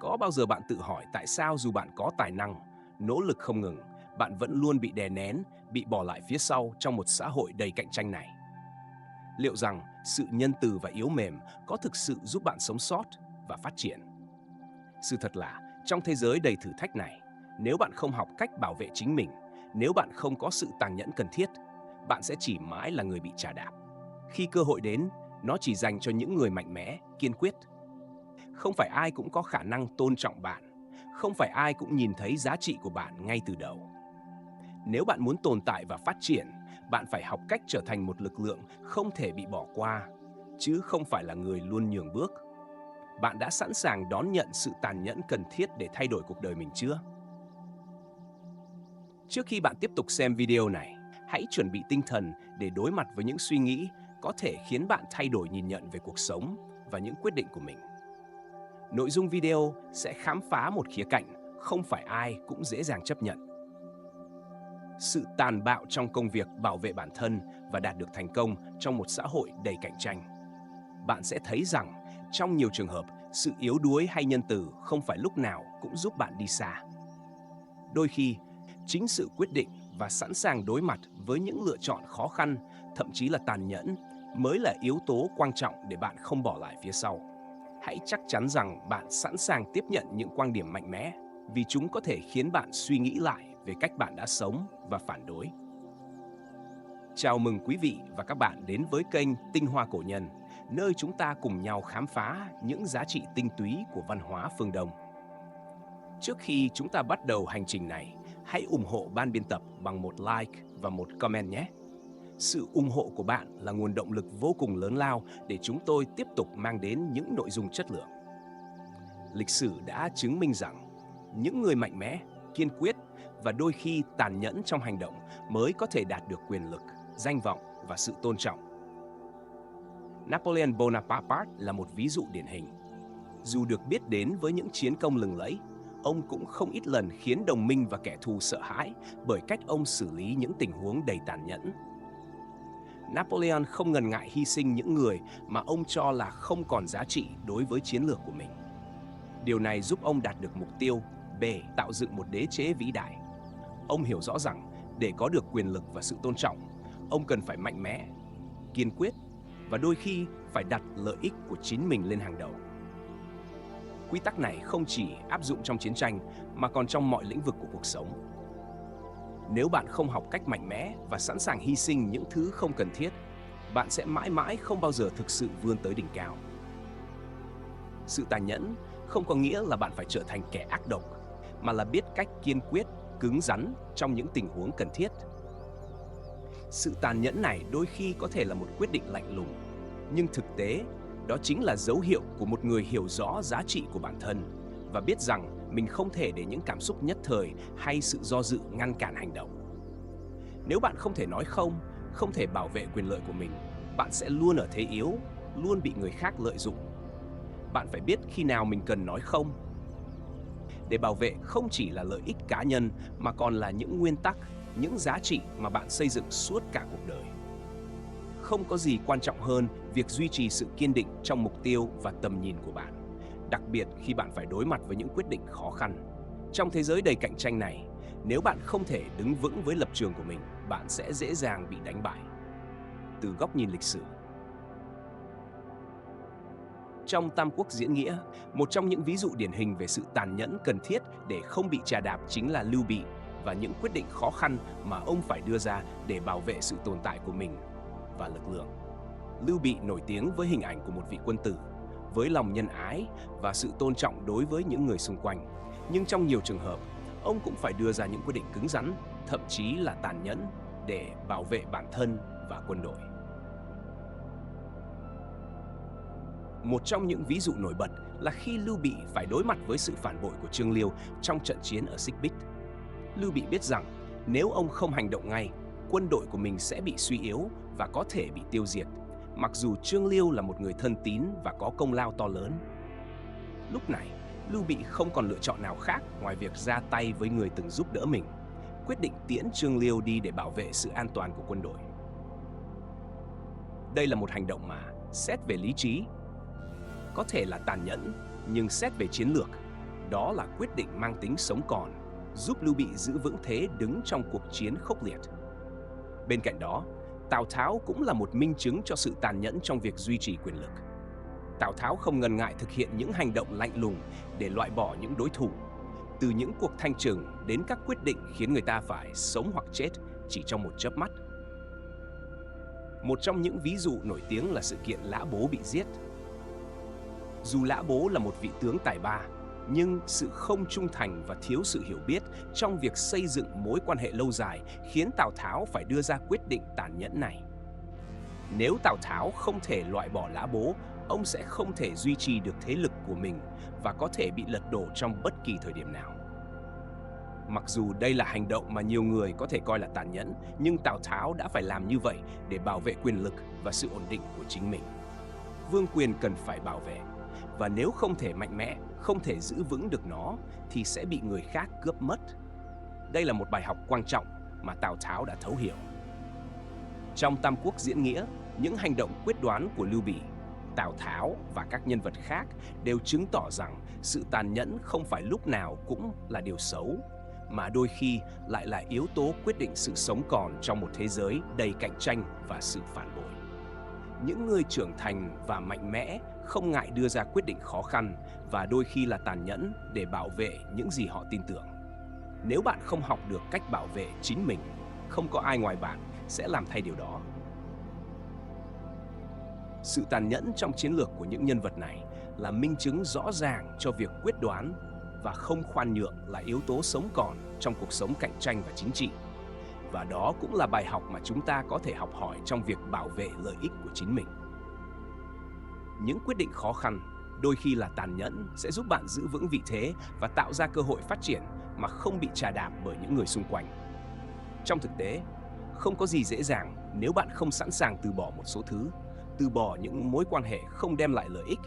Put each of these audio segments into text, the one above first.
Có bao giờ bạn tự hỏi tại sao dù bạn có tài năng, nỗ lực không ngừng, bạn vẫn luôn bị đè nén, bị bỏ lại phía sau trong một xã hội đầy cạnh tranh này? Liệu rằng sự nhân từ và yếu mềm có thực sự giúp bạn sống sót và phát triển? Sự thật là, trong thế giới đầy thử thách này, nếu bạn không học cách bảo vệ chính mình, nếu bạn không có sự tàn nhẫn cần thiết, bạn sẽ chỉ mãi là người bị chà đạp. Khi cơ hội đến, nó chỉ dành cho những người mạnh mẽ, kiên quyết. Không phải ai cũng có khả năng tôn trọng bạn, không phải ai cũng nhìn thấy giá trị của bạn ngay từ đầu. Nếu bạn muốn tồn tại và phát triển, bạn phải học cách trở thành một lực lượng không thể bị bỏ qua, chứ không phải là người luôn nhường bước. Bạn đã sẵn sàng đón nhận sự tàn nhẫn cần thiết để thay đổi cuộc đời mình chưa? Trước khi bạn tiếp tục xem video này, hãy chuẩn bị tinh thần để đối mặt với những suy nghĩ có thể khiến bạn thay đổi nhìn nhận về cuộc sống và những quyết định của mình. Nội dung video sẽ khám phá một khía cạnh không phải ai cũng dễ dàng chấp nhận. Sự tàn bạo trong công việc bảo vệ bản thân và đạt được thành công trong một xã hội đầy cạnh tranh. Bạn sẽ thấy rằng, trong nhiều trường hợp, sự yếu đuối hay nhân từ không phải lúc nào cũng giúp bạn đi xa. Đôi khi, chính sự quyết định và sẵn sàng đối mặt với những lựa chọn khó khăn, thậm chí là tàn nhẫn, mới là yếu tố quan trọng để bạn không bỏ lại phía sau. Hãy chắc chắn rằng bạn sẵn sàng tiếp nhận những quan điểm mạnh mẽ, vì chúng có thể khiến bạn suy nghĩ lại về cách bạn đã sống và phản đối. Chào mừng quý vị và các bạn đến với kênh Tinh Hoa Cổ Nhân, nơi chúng ta cùng nhau khám phá những giá trị tinh túy của văn hóa phương Đông. Trước khi chúng ta bắt đầu hành trình này, hãy ủng hộ ban biên tập bằng một like và một comment nhé. Sự ủng hộ của bạn là nguồn động lực vô cùng lớn lao để chúng tôi tiếp tục mang đến những nội dung chất lượng. Lịch sử đã chứng minh rằng, những người mạnh mẽ, kiên quyết và đôi khi tàn nhẫn trong hành động mới có thể đạt được quyền lực, danh vọng và sự tôn trọng. Napoleon Bonaparte là một ví dụ điển hình. Dù được biết đến với những chiến công lừng lẫy, ông cũng không ít lần khiến đồng minh và kẻ thù sợ hãi bởi cách ông xử lý những tình huống đầy tàn nhẫn. Napoleon không ngần ngại hy sinh những người mà ông cho là không còn giá trị đối với chiến lược của mình. Điều này giúp ông đạt được mục tiêu B. Tạo dựng một đế chế vĩ đại. Ông hiểu rõ rằng, để có được quyền lực và sự tôn trọng, ông cần phải mạnh mẽ, kiên quyết và đôi khi phải đặt lợi ích của chính mình lên hàng đầu. Quy tắc này không chỉ áp dụng trong chiến tranh mà còn trong mọi lĩnh vực của cuộc sống. Nếu bạn không học cách mạnh mẽ và sẵn sàng hy sinh những thứ không cần thiết, bạn sẽ mãi mãi không bao giờ thực sự vươn tới đỉnh cao. Sự tàn nhẫn không có nghĩa là bạn phải trở thành kẻ ác độc, mà là biết cách kiên quyết, cứng rắn trong những tình huống cần thiết. Sự tàn nhẫn này đôi khi có thể là một quyết định lạnh lùng, nhưng thực tế, đó chính là dấu hiệu của một người hiểu rõ giá trị của bản thân và biết rằng mình không thể để những cảm xúc nhất thời hay sự do dự ngăn cản hành động. Nếu bạn không thể nói không, không thể bảo vệ quyền lợi của mình, bạn sẽ luôn ở thế yếu, luôn bị người khác lợi dụng. Bạn phải biết khi nào mình cần nói không. Để bảo vệ không chỉ là lợi ích cá nhân mà còn là những nguyên tắc, những giá trị mà bạn xây dựng suốt cả cuộc đời. Không có gì quan trọng hơn việc duy trì sự kiên định trong mục tiêu và tầm nhìn của bạn, đặc biệt khi bạn phải đối mặt với những quyết định khó khăn. Trong thế giới đầy cạnh tranh này, nếu bạn không thể đứng vững với lập trường của mình, bạn sẽ dễ dàng bị đánh bại. Từ góc nhìn lịch sử, trong Tam Quốc diễn nghĩa, một trong những ví dụ điển hình về sự tàn nhẫn cần thiết để không bị chà đạp chính là Lưu Bị và những quyết định khó khăn mà ông phải đưa ra để bảo vệ sự tồn tại của mình và lực lượng. Lưu Bị nổi tiếng với hình ảnh của một vị quân tử, với lòng nhân ái và sự tôn trọng đối với những người xung quanh. Nhưng trong nhiều trường hợp, ông cũng phải đưa ra những quyết định cứng rắn, thậm chí là tàn nhẫn để bảo vệ bản thân và quân đội. Một trong những ví dụ nổi bật là khi Lưu Bị phải đối mặt với sự phản bội của Trương Liêu trong trận chiến ở Xích Bích. Lưu Bị biết rằng nếu ông không hành động ngay, quân đội của mình sẽ bị suy yếu và có thể bị tiêu diệt, mặc dù Trương Liêu là một người thân tín và có công lao to lớn. Lúc này, Lưu Bị không còn lựa chọn nào khác ngoài việc ra tay với người từng giúp đỡ mình, quyết định tiễn Trương Liêu đi để bảo vệ sự an toàn của quân đội. Đây là một hành động mà, xét về lý trí, có thể là tàn nhẫn, nhưng xét về chiến lược, đó là quyết định mang tính sống còn, giúp Lưu Bị giữ vững thế đứng trong cuộc chiến khốc liệt. Bên cạnh đó, Tào Tháo cũng là một minh chứng cho sự tàn nhẫn trong việc duy trì quyền lực. Tào Tháo không ngần ngại thực hiện những hành động lạnh lùng để loại bỏ những đối thủ, từ những cuộc thanh trừng đến các quyết định khiến người ta phải sống hoặc chết chỉ trong một chớp mắt. Một trong những ví dụ nổi tiếng là sự kiện Lã Bố bị giết. Dù Lã Bố là một vị tướng tài ba, nhưng sự không trung thành và thiếu sự hiểu biết trong việc xây dựng mối quan hệ lâu dài khiến Tào Tháo phải đưa ra quyết định tàn nhẫn này. Nếu Tào Tháo không thể loại bỏ Lã Bố, ông sẽ không thể duy trì được thế lực của mình và có thể bị lật đổ trong bất kỳ thời điểm nào. Mặc dù đây là hành động mà nhiều người có thể coi là tàn nhẫn, nhưng Tào Tháo đã phải làm như vậy để bảo vệ quyền lực và sự ổn định của chính mình. Vương quyền cần phải bảo vệ, và nếu không thể mạnh mẽ, không thể giữ vững được nó, thì sẽ bị người khác cướp mất. Đây là một bài học quan trọng mà Tào Tháo đã thấu hiểu. Trong Tam Quốc diễn nghĩa, những hành động quyết đoán của Lưu Bị, Tào Tháo và các nhân vật khác đều chứng tỏ rằng sự tàn nhẫn không phải lúc nào cũng là điều xấu, mà đôi khi lại là yếu tố quyết định sự sống còn trong một thế giới đầy cạnh tranh và sự phản bội. Những người trưởng thành và mạnh mẽ không ngại đưa ra quyết định khó khăn và đôi khi là tàn nhẫn để bảo vệ những gì họ tin tưởng. Nếu bạn không học được cách bảo vệ chính mình, không có ai ngoài bạn sẽ làm thay điều đó. Sự tàn nhẫn trong chiến lược của những nhân vật này là minh chứng rõ ràng cho việc quyết đoán và không khoan nhượng là yếu tố sống còn trong cuộc sống cạnh tranh và chính trị. Và đó cũng là bài học mà chúng ta có thể học hỏi trong việc bảo vệ lợi ích của chính mình. Những quyết định khó khăn, đôi khi là tàn nhẫn, sẽ giúp bạn giữ vững vị thế và tạo ra cơ hội phát triển mà không bị chà đạp bởi những người xung quanh. Trong thực tế, không có gì dễ dàng nếu bạn không sẵn sàng từ bỏ một số thứ, từ bỏ những mối quan hệ không đem lại lợi ích,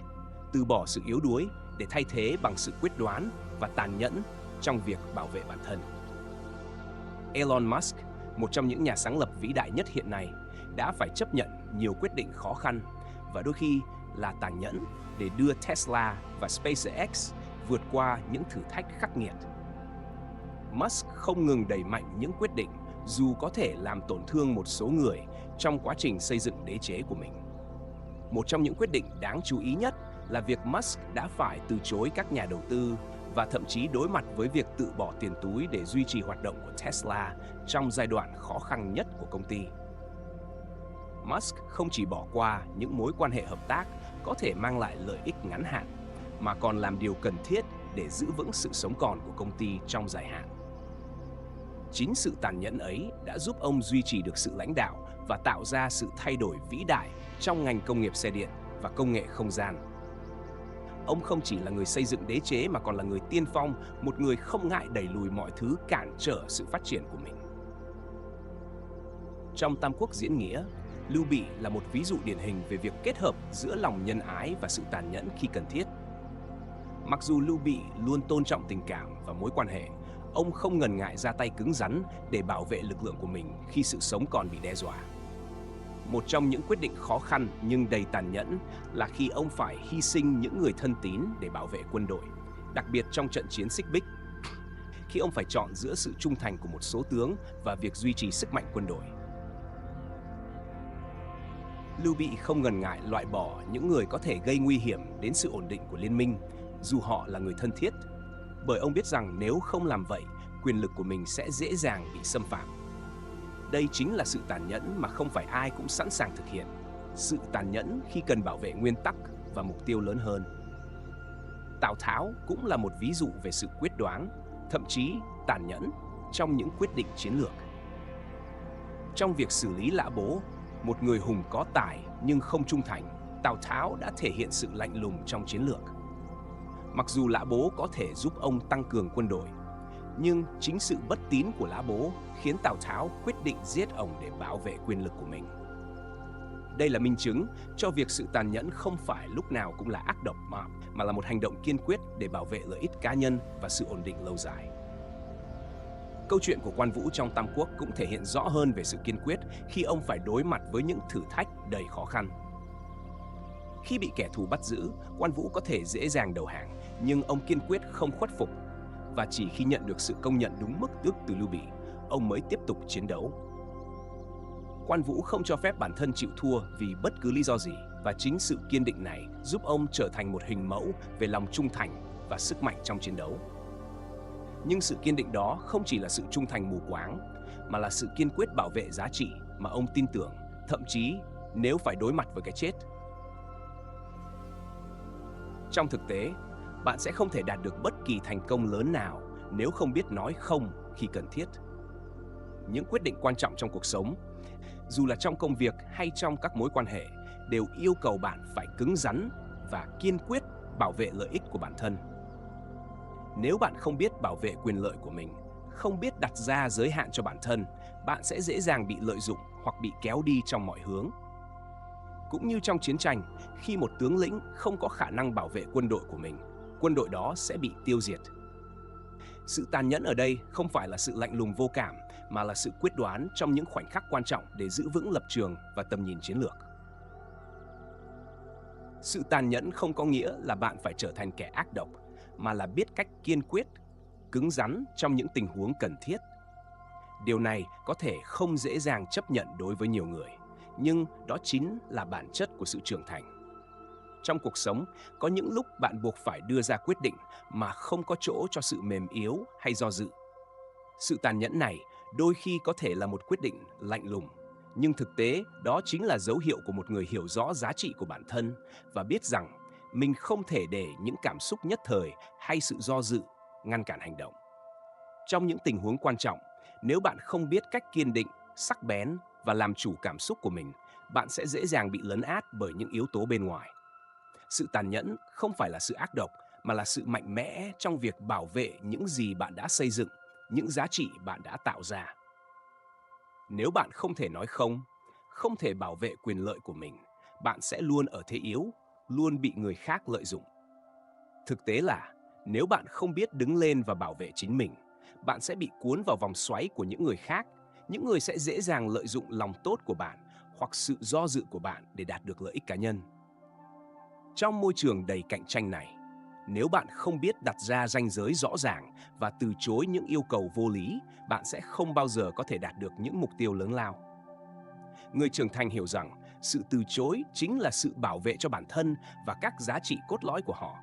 từ bỏ sự yếu đuối để thay thế bằng sự quyết đoán và tàn nhẫn trong việc bảo vệ bản thân. Elon Musk, một trong những nhà sáng lập vĩ đại nhất hiện nay, đã phải chấp nhận nhiều quyết định khó khăn và đôi khi là tàn nhẫn để đưa Tesla và SpaceX vượt qua những thử thách khắc nghiệt. Musk không ngừng đẩy mạnh những quyết định dù có thể làm tổn thương một số người trong quá trình xây dựng đế chế của mình. Một trong những quyết định đáng chú ý nhất là việc Musk đã phải từ chối các nhà đầu tư và thậm chí đối mặt với việc tự bỏ tiền túi để duy trì hoạt động của Tesla trong giai đoạn khó khăn nhất của công ty. Musk không chỉ bỏ qua những mối quan hệ hợp tác có thể mang lại lợi ích ngắn hạn, mà còn làm điều cần thiết để giữ vững sự sống còn của công ty trong dài hạn. Chính sự tàn nhẫn ấy đã giúp ông duy trì được sự lãnh đạo và tạo ra sự thay đổi vĩ đại trong ngành công nghiệp xe điện và công nghệ không gian. Ông không chỉ là người xây dựng đế chế mà còn là người tiên phong, một người không ngại đẩy lùi mọi thứ cản trở sự phát triển của mình. Trong Tam Quốc diễn nghĩa, Lưu Bị là một ví dụ điển hình về việc kết hợp giữa lòng nhân ái và sự tàn nhẫn khi cần thiết. Mặc dù Lưu Bị luôn tôn trọng tình cảm và mối quan hệ, ông không ngần ngại ra tay cứng rắn để bảo vệ lực lượng của mình khi sự sống còn bị đe dọa. Một trong những quyết định khó khăn nhưng đầy tàn nhẫn là khi ông phải hy sinh những người thân tín để bảo vệ quân đội, đặc biệt trong trận chiến Xích Bích, khi ông phải chọn giữa sự trung thành của một số tướng và việc duy trì sức mạnh quân đội. Lưu Bị không ngần ngại loại bỏ những người có thể gây nguy hiểm đến sự ổn định của liên minh, dù họ là người thân thiết, bởi ông biết rằng nếu không làm vậy, quyền lực của mình sẽ dễ dàng bị xâm phạm. Đây chính là sự tàn nhẫn mà không phải ai cũng sẵn sàng thực hiện, sự tàn nhẫn khi cần bảo vệ nguyên tắc và mục tiêu lớn hơn. Tào Tháo cũng là một ví dụ về sự quyết đoán, thậm chí tàn nhẫn trong những quyết định chiến lược. Trong việc xử lý Lã Bố, một người hùng có tài nhưng không trung thành, Tào Tháo đã thể hiện sự lạnh lùng trong chiến lược. Mặc dù Lã Bố có thể giúp ông tăng cường quân đội, nhưng chính sự bất tín của Lã Bố khiến Tào Tháo quyết định giết ông để bảo vệ quyền lực của mình. Đây là minh chứng cho việc sự tàn nhẫn không phải lúc nào cũng là ác độc mà là một hành động kiên quyết để bảo vệ lợi ích cá nhân và sự ổn định lâu dài. Câu chuyện của Quan Vũ trong Tam Quốc cũng thể hiện rõ hơn về sự kiên quyết khi ông phải đối mặt với những thử thách đầy khó khăn. Khi bị kẻ thù bắt giữ, Quan Vũ có thể dễ dàng đầu hàng, Nhưng ông kiên quyết không khuất phục, và chỉ khi nhận được sự công nhận đúng mức từ Lưu Bị, ông mới tiếp tục chiến đấu. Quan Vũ không cho phép bản thân chịu thua vì bất cứ lý do gì, và chính sự kiên định này giúp ông trở thành một hình mẫu về lòng trung thành và sức mạnh trong chiến đấu. Nhưng sự kiên định đó không chỉ là sự trung thành mù quáng, mà là sự kiên quyết bảo vệ giá trị mà ông tin tưởng, thậm chí nếu phải đối mặt với cái chết. Trong thực tế, bạn sẽ không thể đạt được bất kỳ thành công lớn nào nếu không biết nói không khi cần thiết. Những quyết định quan trọng trong cuộc sống, dù là trong công việc hay trong các mối quan hệ, đều yêu cầu bạn phải cứng rắn và kiên quyết bảo vệ lợi ích của bản thân. Nếu bạn không biết bảo vệ quyền lợi của mình, không biết đặt ra giới hạn cho bản thân, bạn sẽ dễ dàng bị lợi dụng hoặc bị kéo đi trong mọi hướng. Cũng như trong chiến tranh, khi một tướng lĩnh không có khả năng bảo vệ quân đội của mình, quân đội đó sẽ bị tiêu diệt. Sự tàn nhẫn ở đây không phải là sự lạnh lùng vô cảm, mà là sự quyết đoán trong những khoảnh khắc quan trọng để giữ vững lập trường và tầm nhìn chiến lược. Sự tàn nhẫn không có nghĩa là bạn phải trở thành kẻ ác độc, mà là biết cách kiên quyết, cứng rắn trong những tình huống cần thiết. Điều này có thể không dễ dàng chấp nhận đối với nhiều người, nhưng đó chính là bản chất của sự trưởng thành. Trong cuộc sống, có những lúc bạn buộc phải đưa ra quyết định mà không có chỗ cho sự mềm yếu hay do dự. Sự tàn nhẫn này đôi khi có thể là một quyết định lạnh lùng, nhưng thực tế đó chính là dấu hiệu của một người hiểu rõ giá trị của bản thân và biết rằng mình không thể để những cảm xúc nhất thời hay sự do dự ngăn cản hành động. Trong những tình huống quan trọng, nếu bạn không biết cách kiên định, sắc bén và làm chủ cảm xúc của mình, bạn sẽ dễ dàng bị lấn át bởi những yếu tố bên ngoài. Sự tàn nhẫn không phải là sự ác độc, mà là sự mạnh mẽ trong việc bảo vệ những gì bạn đã xây dựng, những giá trị bạn đã tạo ra. Nếu bạn không thể nói không, không thể bảo vệ quyền lợi của mình, bạn sẽ luôn ở thế yếu, luôn bị người khác lợi dụng. Thực tế là, nếu bạn không biết đứng lên và bảo vệ chính mình, bạn sẽ bị cuốn vào vòng xoáy của những người khác, những người sẽ dễ dàng lợi dụng lòng tốt của bạn hoặc sự do dự của bạn để đạt được lợi ích cá nhân. Trong môi trường đầy cạnh tranh này, nếu bạn không biết đặt ra ranh giới rõ ràng và từ chối những yêu cầu vô lý, bạn sẽ không bao giờ có thể đạt được những mục tiêu lớn lao. Người trưởng thành hiểu rằng sự từ chối chính là sự bảo vệ cho bản thân và các giá trị cốt lõi của họ.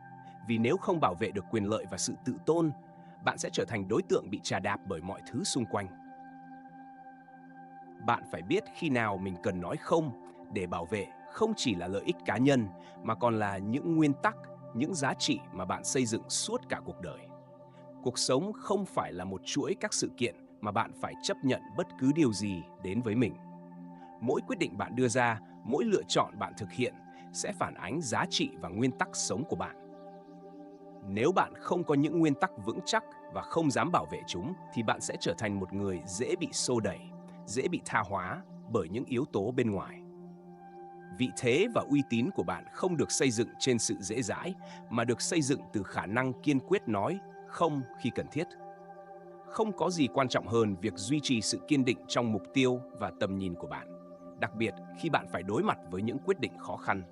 Vì nếu không bảo vệ được quyền lợi và sự tự tôn, bạn sẽ trở thành đối tượng bị chà đạp bởi mọi thứ xung quanh. Bạn phải biết khi nào mình cần nói không để bảo vệ không chỉ là lợi ích cá nhân mà còn là những nguyên tắc, những giá trị mà bạn xây dựng suốt cả cuộc đời. Cuộc sống không phải là một chuỗi các sự kiện mà bạn phải chấp nhận bất cứ điều gì đến với mình. Mỗi quyết định bạn đưa ra, mỗi lựa chọn bạn thực hiện sẽ phản ánh giá trị và nguyên tắc sống của bạn. Nếu bạn không có những nguyên tắc vững chắc và không dám bảo vệ chúng, thì bạn sẽ trở thành một người dễ bị xô đẩy, dễ bị tha hóa bởi những yếu tố bên ngoài. Vị thế và uy tín của bạn không được xây dựng trên sự dễ dãi, mà được xây dựng từ khả năng kiên quyết nói không khi cần thiết. Không có gì quan trọng hơn việc duy trì sự kiên định trong mục tiêu và tầm nhìn của bạn, đặc biệt khi bạn phải đối mặt với những quyết định khó khăn.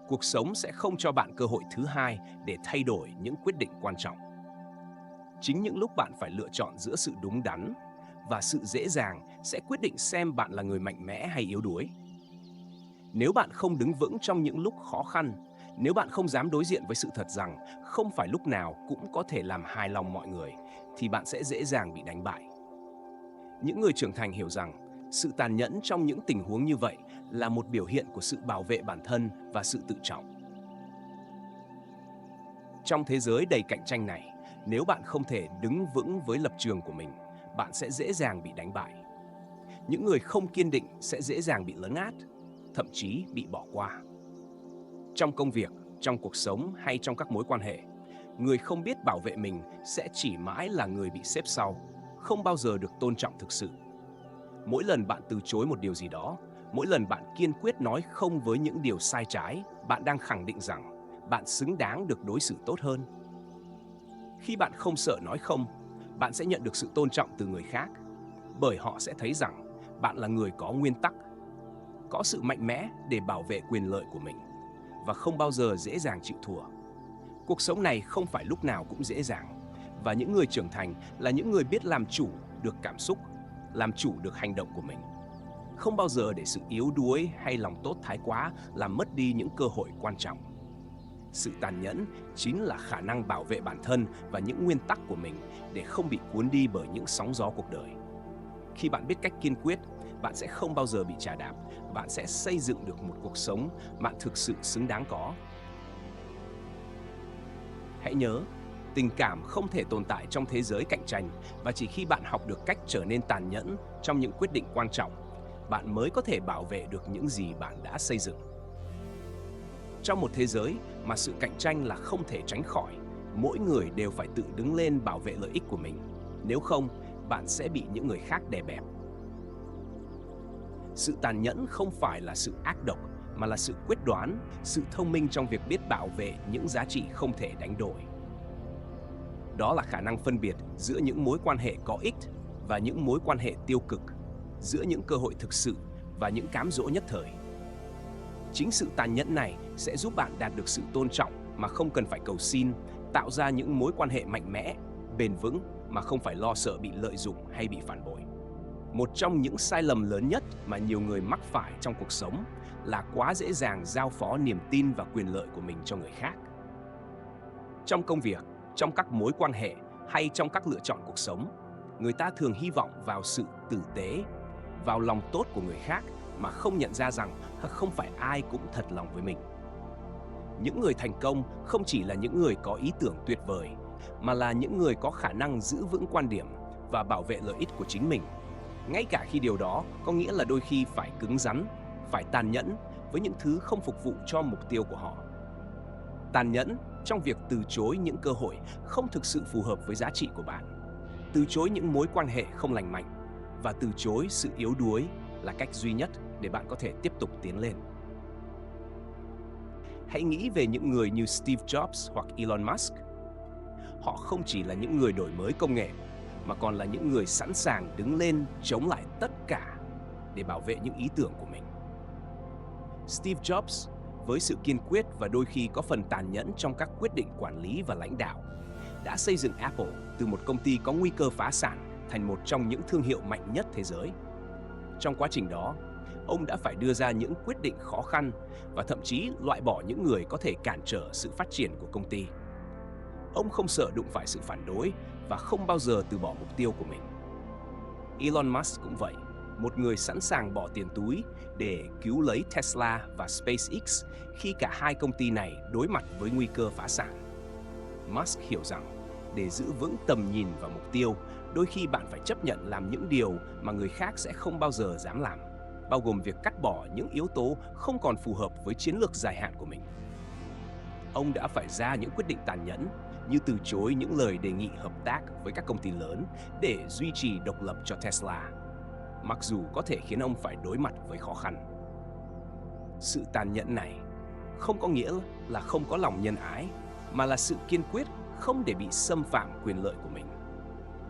Cuộc sống sẽ không cho bạn cơ hội thứ hai để thay đổi những quyết định quan trọng. Chính những lúc bạn phải lựa chọn giữa sự đúng đắn và sự dễ dàng sẽ quyết định xem bạn là người mạnh mẽ hay yếu đuối. Nếu bạn không đứng vững trong những lúc khó khăn, nếu bạn không dám đối diện với sự thật rằng không phải lúc nào cũng có thể làm hài lòng mọi người, thì bạn sẽ dễ dàng bị đánh bại. Những người trưởng thành hiểu rằng sự tàn nhẫn trong những tình huống như vậy là một biểu hiện của sự bảo vệ bản thân và sự tự trọng. Trong thế giới đầy cạnh tranh này, nếu bạn không thể đứng vững với lập trường của mình, bạn sẽ dễ dàng bị đánh bại. Những người không kiên định sẽ dễ dàng bị lấn át, thậm chí bị bỏ qua. Trong công việc, trong cuộc sống hay trong các mối quan hệ, người không biết bảo vệ mình sẽ chỉ mãi là người bị xếp sau, không bao giờ được tôn trọng thực sự. Mỗi lần bạn từ chối một điều gì đó, mỗi lần bạn kiên quyết nói không với những điều sai trái, bạn đang khẳng định rằng bạn xứng đáng được đối xử tốt hơn. Khi bạn không sợ nói không, bạn sẽ nhận được sự tôn trọng từ người khác, bởi họ sẽ thấy rằng bạn là người có nguyên tắc, có sự mạnh mẽ để bảo vệ quyền lợi của mình và không bao giờ dễ dàng chịu thua. Cuộc sống này không phải lúc nào cũng dễ dàng, và những người trưởng thành là những người biết làm chủ được cảm xúc, làm chủ được hành động của mình. Không bao giờ để sự yếu đuối hay lòng tốt thái quá làm mất đi những cơ hội quan trọng. Sự tàn nhẫn chính là khả năng bảo vệ bản thân và những nguyên tắc của mình để không bị cuốn đi bởi những sóng gió cuộc đời. Khi bạn biết cách kiên quyết, bạn sẽ không bao giờ bị chà đạp, bạn sẽ xây dựng được một cuộc sống bạn thực sự xứng đáng có. Hãy nhớ, tình cảm không thể tồn tại trong thế giới cạnh tranh, và chỉ khi bạn học được cách trở nên tàn nhẫn trong những quyết định quan trọng, bạn mới có thể bảo vệ được những gì bạn đã xây dựng. Trong một thế giới mà sự cạnh tranh là không thể tránh khỏi, mỗi người đều phải tự đứng lên bảo vệ lợi ích của mình. Nếu không, bạn sẽ bị những người khác đè bẹp. Sự tàn nhẫn không phải là sự ác độc, mà là sự quyết đoán, sự thông minh trong việc biết bảo vệ những giá trị không thể đánh đổi. Đó là khả năng phân biệt giữa những mối quan hệ có ích và những mối quan hệ tiêu cực, giữa những cơ hội thực sự và những cám dỗ nhất thời. Chính sự tàn nhẫn này sẽ giúp bạn đạt được sự tôn trọng mà không cần phải cầu xin, tạo ra những mối quan hệ mạnh mẽ, bền vững mà không phải lo sợ bị lợi dụng hay bị phản bội. Một trong những sai lầm lớn nhất mà nhiều người mắc phải trong cuộc sống là quá dễ dàng giao phó niềm tin và quyền lợi của mình cho người khác. Trong công việc, trong các mối quan hệ hay trong các lựa chọn cuộc sống, người ta thường hy vọng vào sự tử tế, vào lòng tốt của người khác mà không nhận ra rằng không phải ai cũng thật lòng với mình. Những người thành công không chỉ là những người có ý tưởng tuyệt vời, mà là những người có khả năng giữ vững quan điểm và bảo vệ lợi ích của chính mình, ngay cả khi điều đó có nghĩa là đôi khi phải cứng rắn, phải tàn nhẫn với những thứ không phục vụ cho mục tiêu của họ. Tàn nhẫn trong việc từ chối những cơ hội không thực sự phù hợp với giá trị của bạn, từ chối những mối quan hệ không lành mạnh và từ chối sự yếu đuối là cách duy nhất để bạn có thể tiếp tục tiến lên. Hãy nghĩ về những người như Steve Jobs hoặc Elon Musk. Họ không chỉ là những người đổi mới công nghệ, mà còn là những người sẵn sàng đứng lên chống lại tất cả để bảo vệ những ý tưởng của mình. Steve Jobs, với sự kiên quyết và đôi khi có phần tàn nhẫn trong các quyết định quản lý và lãnh đạo, đã xây dựng Apple từ một công ty có nguy cơ phá sản thành một trong những thương hiệu mạnh nhất thế giới. Trong quá trình đó, ông đã phải đưa ra những quyết định khó khăn và thậm chí loại bỏ những người có thể cản trở sự phát triển của công ty. Ông không sợ đụng phải sự phản đối và không bao giờ từ bỏ mục tiêu của mình. Elon Musk cũng vậy, một người sẵn sàng bỏ tiền túi để cứu lấy Tesla và SpaceX khi cả hai công ty này đối mặt với nguy cơ phá sản. Musk hiểu rằng, để giữ vững tầm nhìn và mục tiêu, đôi khi bạn phải chấp nhận làm những điều mà người khác sẽ không bao giờ dám làm, bao gồm việc cắt bỏ những yếu tố không còn phù hợp với chiến lược dài hạn của mình. Ông đã phải ra những quyết định tàn nhẫn, như từ chối những lời đề nghị hợp tác với các công ty lớn để duy trì độc lập cho Tesla, mặc dù có thể khiến ông phải đối mặt với khó khăn. Sự tàn nhẫn này không có nghĩa là không có lòng nhân ái, mà là sự kiên quyết không để bị xâm phạm quyền lợi của mình.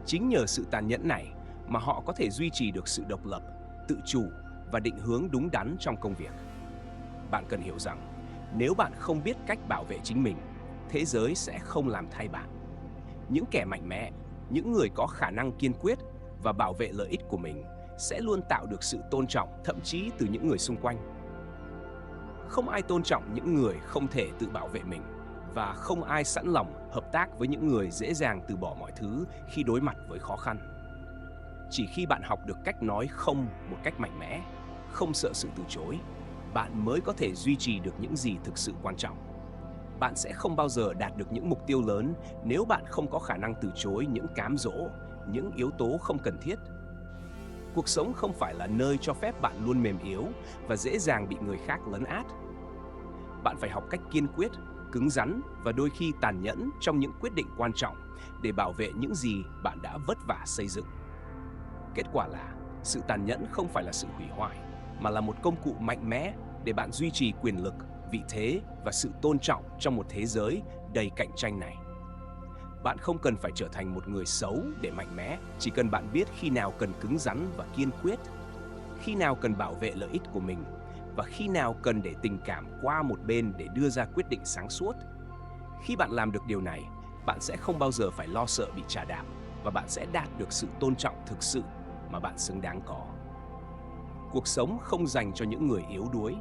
Chính nhờ sự tàn nhẫn này mà họ có thể duy trì được sự độc lập, tự chủ và định hướng đúng đắn trong công việc. Bạn cần hiểu rằng, nếu bạn không biết cách bảo vệ chính mình, thế giới sẽ không làm thay bạn. Những kẻ mạnh mẽ, những người có khả năng kiên quyết và bảo vệ lợi ích của mình sẽ luôn tạo được sự tôn trọng, thậm chí từ những người xung quanh. Không ai tôn trọng những người không thể tự bảo vệ mình, và không ai sẵn lòng hợp tác với những người dễ dàng từ bỏ mọi thứ khi đối mặt với khó khăn. Chỉ khi bạn học được cách nói không một cách mạnh mẽ, không sợ sự từ chối, bạn mới có thể duy trì được những gì thực sự quan trọng. Bạn sẽ không bao giờ đạt được những mục tiêu lớn nếu bạn không có khả năng từ chối những cám dỗ, những yếu tố không cần thiết. Cuộc sống không phải là nơi cho phép bạn luôn mềm yếu và dễ dàng bị người khác lấn át. Bạn phải học cách kiên quyết, cứng rắn và đôi khi tàn nhẫn trong những quyết định quan trọng để bảo vệ những gì bạn đã vất vả xây dựng. Kết quả là, sự tàn nhẫn không phải là sự hủy hoại, mà là một công cụ mạnh mẽ để bạn duy trì quyền lực, vị thế và sự tôn trọng trong một thế giới đầy cạnh tranh này. Bạn không cần phải trở thành một người xấu để mạnh mẽ, chỉ cần bạn biết khi nào cần cứng rắn và kiên quyết, khi nào cần bảo vệ lợi ích của mình và khi nào cần để tình cảm qua một bên để đưa ra quyết định sáng suốt. Khi bạn làm được điều này, bạn sẽ không bao giờ phải lo sợ bị trà đạp và bạn sẽ đạt được sự tôn trọng thực sự mà bạn xứng đáng có. Cuộc sống không dành cho những người yếu đuối.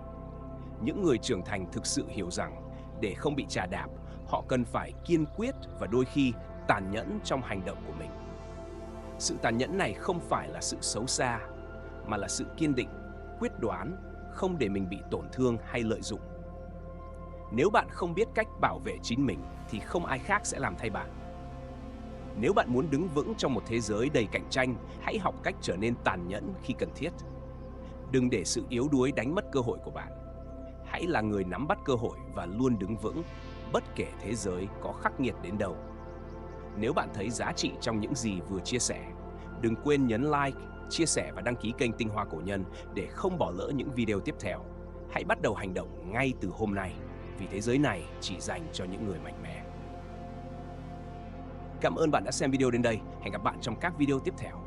Những người trưởng thành thực sự hiểu rằng để không bị trà đạp, họ cần phải kiên quyết và đôi khi tàn nhẫn trong hành động của mình. Sự tàn nhẫn này không phải là sự xấu xa, mà là sự kiên định, quyết đoán, không để mình bị tổn thương hay lợi dụng. Nếu bạn không biết cách bảo vệ chính mình thì không ai khác sẽ làm thay bạn. Nếu bạn muốn đứng vững trong một thế giới đầy cạnh tranh, hãy học cách trở nên tàn nhẫn khi cần thiết. Đừng để sự yếu đuối đánh mất cơ hội của bạn. Hãy là người nắm bắt cơ hội và luôn đứng vững, bất kể thế giới có khắc nghiệt đến đâu. Nếu bạn thấy giá trị trong những gì vừa chia sẻ, đừng quên nhấn like, chia sẻ và đăng ký kênh Tinh Hoa Cổ Nhân để không bỏ lỡ những video tiếp theo. Hãy bắt đầu hành động ngay từ hôm nay, vì thế giới này chỉ dành cho những người mạnh mẽ. Cảm ơn bạn đã xem video đến đây. Hẹn gặp bạn trong các video tiếp theo.